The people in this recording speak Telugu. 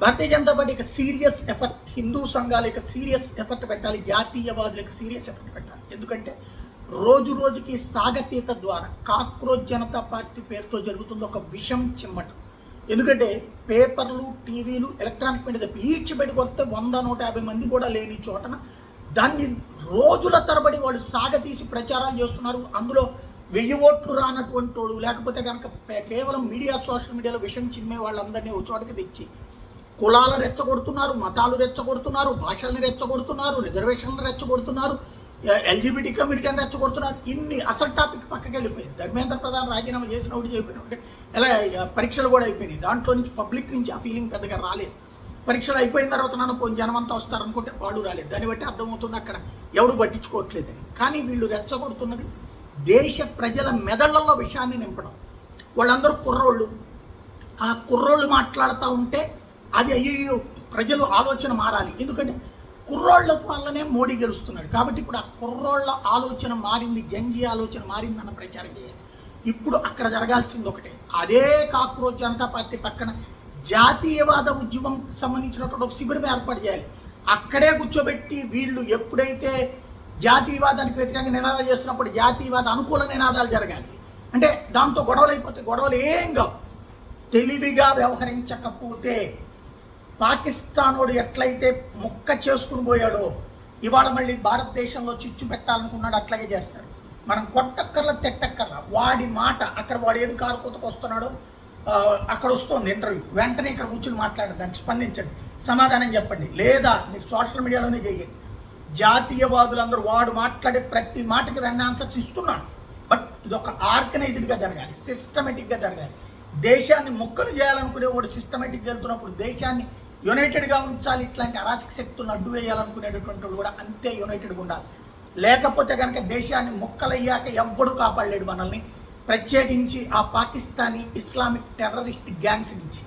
భారతీయ Janata Party serious effort, Hindu సంఘాల సీరియస్ ఎఫర్ట్ పెట్టాలి, జాతీయవాదులకు సీరియస్ ఎఫర్ట్ పెట్టాలి. ఎందుకంటే రోజు రోజుకి సాగతీత ద్వారా కాక్రోచ్ జనతా పార్టీ పేరుతో జరుగుతుంది ఒక విషం చిమ్మటం. ఎందుకంటే పేపర్లు, టీవీలు, ఎలక్ట్రానిక్ మీడియా తప్ప ఈడ్చిపెట్టి కొడితే 100-150 మంది కూడా లేని చోటన దాన్ని రోజుల తరబడి వాళ్ళు సాగతీసి ప్రచారాలు చేస్తున్నారు. అందులో 1000 ఓట్లు రానటువంటి వాడు, లేకపోతే కనుక కేవలం మీడియా, సోషల్ మీడియాలో విషం చిమ్మే వాళ్ళందరినీ ఒక చోటకి తెచ్చి కులాలు రెచ్చగొడుతున్నారు, మతాలు రెచ్చగొడుతున్నారు, భాషల్ని రెచ్చగొడుతున్నారు, రిజర్వేషన్లు రెచ్చగొడుతున్నారు, ఎల్జీబీటీ కమ్యూనిటీని రెచ్చగొడుతున్నారు. ఇన్ని అసలు టాపిక్ పక్కకి వెళ్ళిపోయింది. ధర్మేంద్ర ప్రధాన్ రాజీనామా చేసినప్పుడు చెప్పినట్టే ఎలా పరీక్షలు కూడా అయిపోయినాయి. దాంట్లో నుంచి పబ్లిక్ నుంచి ఆ ఫీలింగ్ పెద్దగా రాలేదు. పరీక్షలు అయిపోయిన తర్వాత నన్ను కొంచెం జనమంతా వస్తారనుకుంటే వాడు రాలేదు. దాన్ని బట్టి అర్థమవుతుంది అక్కడ ఎవడు పట్టించుకోవట్లేదని. కానీ వీళ్ళు రెచ్చగొడుతున్నది దేశ ప్రజల మెదళ్లలో విషయాన్ని నింపడం. వాళ్ళందరూ కుర్రోళ్ళు. ఆ కుర్రోళ్ళు మాట్లాడుతూ ఉంటే అది అయ్యో ప్రజలు ఆలోచన మారాలి. ఎందుకంటే కుర్రోళ్ళ వల్లనే మోడీ గెలుస్తున్నాడు. కాబట్టి ఇప్పుడు ఆ కుర్రోళ్ళ ఆలోచన మారింది, జంజీ ఆలోచన మారింది అన్న ప్రచారం చేయాలి. ఇప్పుడు అక్కడ జరగాల్సింది ఒకటే, అదే కాక్రోచ్ జనతా పార్టీ పక్కన జాతీయవాద ఉద్యమం సంబంధించినటువంటి ఒక శిబిరం ఏర్పాటు చేయాలి. అక్కడే కూర్చోబెట్టి వీళ్ళు ఎప్పుడైతే జాతీయవాదానికి వ్యతిరేకంగా నినాదాలు చేస్తున్నప్పుడు జాతీయవాద అనుకూల నినాదాలు జరగాలి. అంటే దాంతో గొడవలు అయిపోతే గొడవలు ఏం కావు. తెలివిగా వ్యవహరించకపోతే పాకిస్తానోడు ఎట్లయితే ముక్క చేసుకుని పోయాడో ఇవాళ మళ్ళీ భారతదేశంలో చిచ్చు పెట్టాలనుకున్నాడు, అట్లాగే చేస్తాడు. మనం కొట్టక్కర్ల తెట్టక్కర్ల వాడి మాట అక్కడ వాడు ఏది కారుకోతకు వస్తున్నాడో అక్కడ వస్తుంది ఇంటర్వ్యూ, వెంటనే ఇక్కడ కూర్చుని మాట్లాడండి, దానికి స్పందించండి, సమాధానం చెప్పండి. లేదా మీరు సోషల్ మీడియాలోనే చేయండి. జాతీయవాదులందరూ వాడు మాట్లాడే ప్రతి మాటకి వెంటనే ఆన్సర్స్ ఇస్తున్నాడు. బట్ ఇది ఒక ఆర్గనైజ్డ్గా జరగాలి, సిస్టమేటిక్గా జరగాలి. దేశాన్ని ముక్కలు చేయాలనుకునే వాడు సిస్టమేటిక్గా వెళ్తున్నప్పుడు దేశాన్ని యునైటెడ్గా ఉంచాలి. ఇట్లాంటి అరాచక శక్తులను అడ్డు వేయాలనుకునేటటువంటి వాళ్ళు కూడా అంతే యునైటెడ్గా ఉండాలి. లేకపోతే కనుక దేశాన్ని ముక్కలయ్యాక ఎవ్వడూ కాపాడలేడు మనల్ని, ప్రత్యేకించి ఆ పాకిస్తానీ ఇస్లామిక్ టెర్రరిస్ట్ గ్యాంగ్స్ నుంచి.